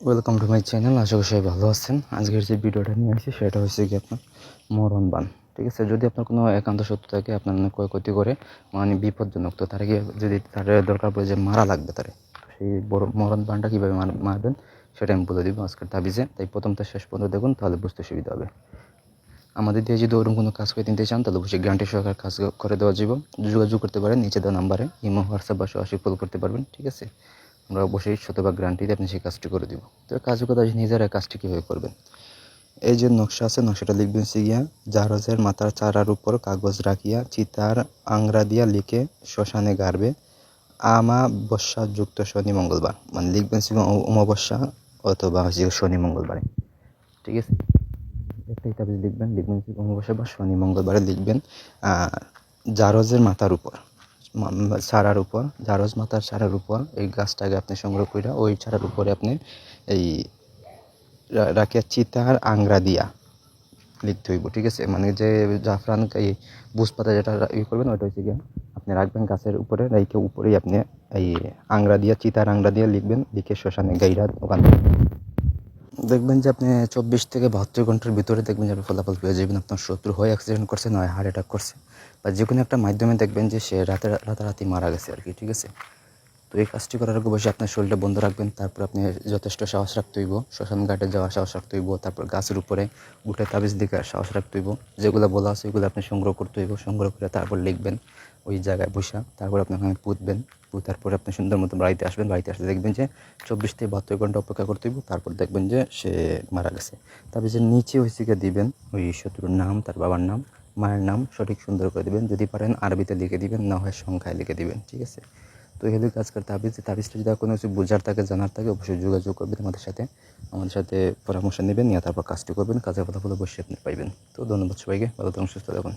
Welcome to my channel. আশা করি সবাই ভালো আছেন। আজকের যে ভিডিওটা নিয়ে আসছি সেটা হচ্ছে কি আপনার মরণ বান। ঠিক আছে, যদি আপনার কোনো একান্ত শত্রু থাকে আপনার ক্ষয়ক্ষতি করে মানে বিপজ্জনক, তো তার যদি তার দরকার পড়ে যে মারা লাগবে তারে, সেই বড় মরণ বানটা কীভাবে মারবেন সেটা আমি বলে দিব আজকের তাবিজে। তাই প্রথমটা শেষ পর্যন্ত দেখুন, তাহলে বুঝতে সুবিধা হবে। আমাদের দিয়ে যদি ওরকম কোনো কাজ করে দিতে চান তাহলে অবশ্যই গ্যারান্টি সহকারে কাজ করে দেওয়া যাব। যোগাযোগ করতে পারেন নিচে দেওয়া নাম্বারে, ইমো, হোয়াটসঅ্যাপ বা সরাসরি কল করতে পারবেন। ঠিক আছে, আমরা অবশ্যই শতভাগ গ্যারান্টি দিয়ে আপনি সেই কাজটি করে দিব। তো কাজের কথা নিজেরা কাজটি কীভাবে করবেন, এই যে নকশা আছে, নকশাটা লিখবেন সিগিয়া জাহাজের মাথার চারার উপর কাগজ রাখিয়া চিতার আংরা দিয়া লিখে শ্মশানে গাড়বে আমাবস্যা যুক্ত শনি মঙ্গলবার। মানে লিখবেন অমাবস্যা অথবা হচ্ছে শনি মঙ্গলবারে। ঠিক আছে, একটাই তাবিজ লিখবেন অমাবস্যা বা শনি মঙ্গলবারে লিখবেন জারজের মাথার উপর, চারার উপর, জারজ মাথার চারার উপর এই গাছটাকে আপনি সংগ্রহ করে ওই চারার উপরে আপনি এই রাখিয়া চিতার আংরা দিয়া লিখতে হইব। ঠিক আছে, মানে যে জাফরান এই বুঝ পাতা যেটা করবেন ওইটা হচ্ছে গিয়ে আপনি রাখবেন গাছের উপরে, রেখে উপরেই আপনি এই আংরা দিয়া চিতার আংরা দিয়ে লিখবেন, লিখে শ্মশানে গাইরা ওখান দেখবেন যে আপনি 24 থেকে 72 ঘন্টার ভিতরে দেখবেন যে আপনি ফলাফল পেয়ে যাবেন। আপনার শত্রু হয় অ্যাক্সিডেন্ট করছে, নয় হার্ট অ্যাটাক করছে, বা যে কোনো একটা মাধ্যমে দেখবেন যে সে রাতারাতি মারা গেছে আর কি। ঠিক আছে, তো এই কাজটি করার আগে অবশ্যই আপনার শরীরটা বন্ধ রাখবেন। তারপর আপনি যথেষ্ট সাহস রাখতে হইব, শ্মশান ঘাটে যাওয়ার সাহস রাখতে হইব, তারপর গাছের উপরে উঠে তাবিজ দিকে সাহস রাখতে হইব। যেগুলো বলা আছে ওইগুলো আপনি সংগ্রহ করতে হইব, সংগ্রহ করে তারপর লিখবেন ওই জায়গায় বসা। তারপর আপনি ওখানে পুঁতবেন, পুঁতার পরে আপনি সুন্দর মতো বাড়িতে আসবেন। বাড়িতে আসলে দেখবেন যে 24 থেকে 72 ঘন্টা অপেক্ষা করতে হইব, তারপর দেখবেন যে সে মারা গেছে। তাবিজের নিচে হয়েছে গিয়ে দিবেন ওই শত্রুর নাম, তার বাবার নাম, মায়ের নাম সঠিক সুন্দর করে দিবেন। যদি পারেন আরবিতে লিখে দিবেন, না হয় সংখ্যায় লিখে দিবেন। ঠিক আছে, তো এই হলো কাজকার তাবিজ। তাবিজটা যদি কোনো কিছু বোঝার থাকে, জানার থাকে, অবশ্যই যোগাযোগ করবেন আমাদের সাথে পরামর্শ নেবেন, নিয়ে তারপর কাজটি করবেন। কাজের ফলাফল অবশ্যই আপনি পাইবেন। তো ধন্যবাদ সবাইকে, ভালো থাকুন, সুস্থ থাকুন।